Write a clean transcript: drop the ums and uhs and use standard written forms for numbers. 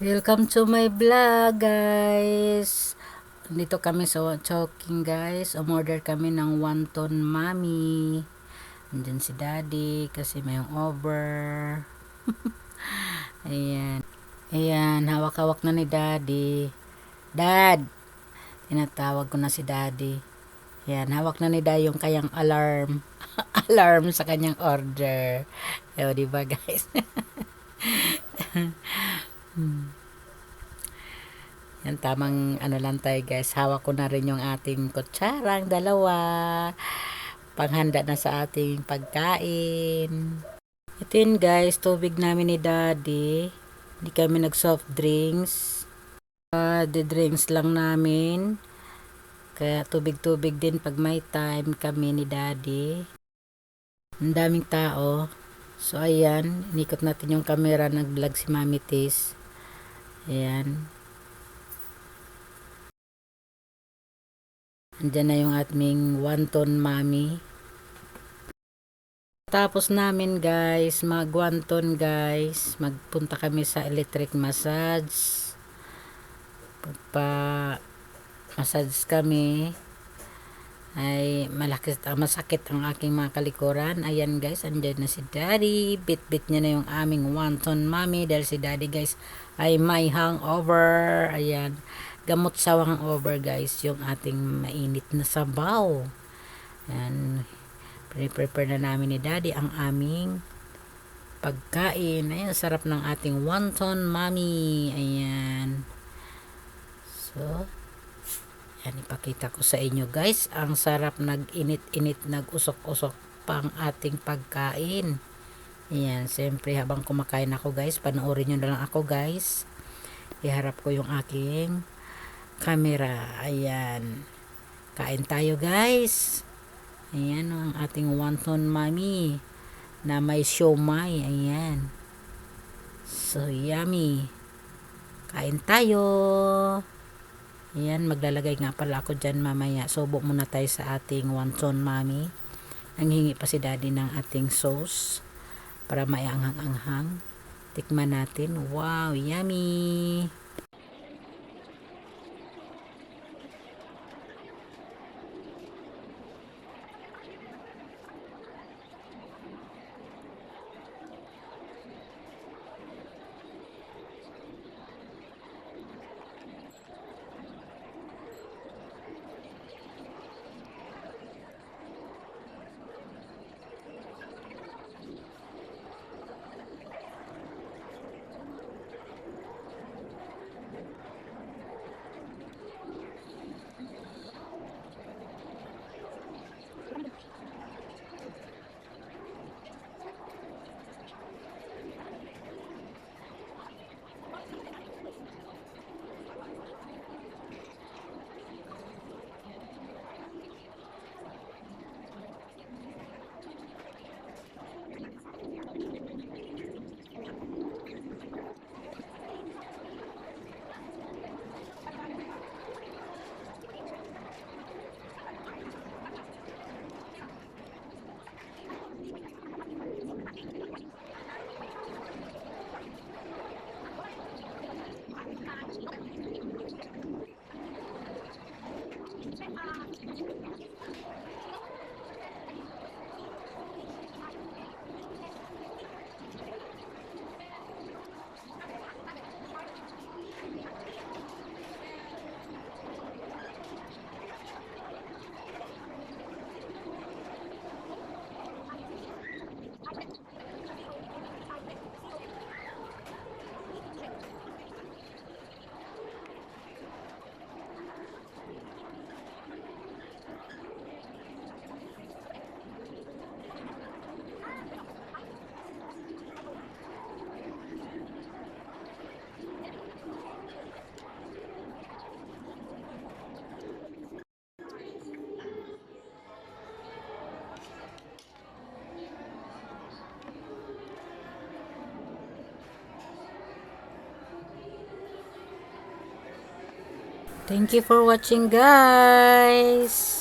Welcome to my vlog, guys. Dito kami sa Chowking, guys. Umorder kami ng wonton mami. Andyan si daddy kasi may over. Ayan. Ayan, hawak-hawak na ni daddy. Dad! Tinatawag ko na si daddy. Ayan, hawak na ni daddy yung kayang alarm. Alarm sa kanyang order. O, diba, guys? Yan, tamang ano lang tayo, guys. Hawak ko na rin yung ating kutsarang dalawa. Panghanda na sa ating pagkain. Ito yun, guys. Tubig namin ni daddy. Hindi kami nag soft drinks. The drinks lang namin. Kaya tubig-tubig din pag may time kami ni daddy. Ang daming tao. So, ayan. Inikot natin yung camera. Nag-vlog si Mami Tis. Ayan. Andyan na yung ating wonton mami. Tapos namin, guys, mag-wonton, guys. Magpunta kami sa electric massage. Pagpa-massage kami, ay masakit ang aking mga kalikuran. Ayan, guys, andyan na si daddy. Bit-bit niya na yung aming wonton mami. Dahil si daddy, guys, ay may hangover. Ayan. Gamot sa hangover, guys, yung ating mainit na sabaw. Ayan. Prepare na namin ni daddy ang aming pagkain. Ayan, sarap ng ating wonton mami. Ayan. So, ayan, ipakita ko sa inyo, guys. Ang sarap, nag-init-init, nag-usok-usok pang ating pagkain. Ayan, siyempre habang kumakain ako, guys, panoorin nyo na lang ako, guys. Iharap ko yung aking camera. Ayan. Kain tayo, guys. Ayan, ang ating wonton mami na may siomay. Ayan. So, yummy. Kain tayo. Ayan, maglalagay nga pala ako dyan mamaya. Subo muna tayo sa ating wonton mami. Nanghingi pa si daddy ng ating sauce para maianghang-anghang. Tikman natin. Wow, yummy. Thank you for watching, guys.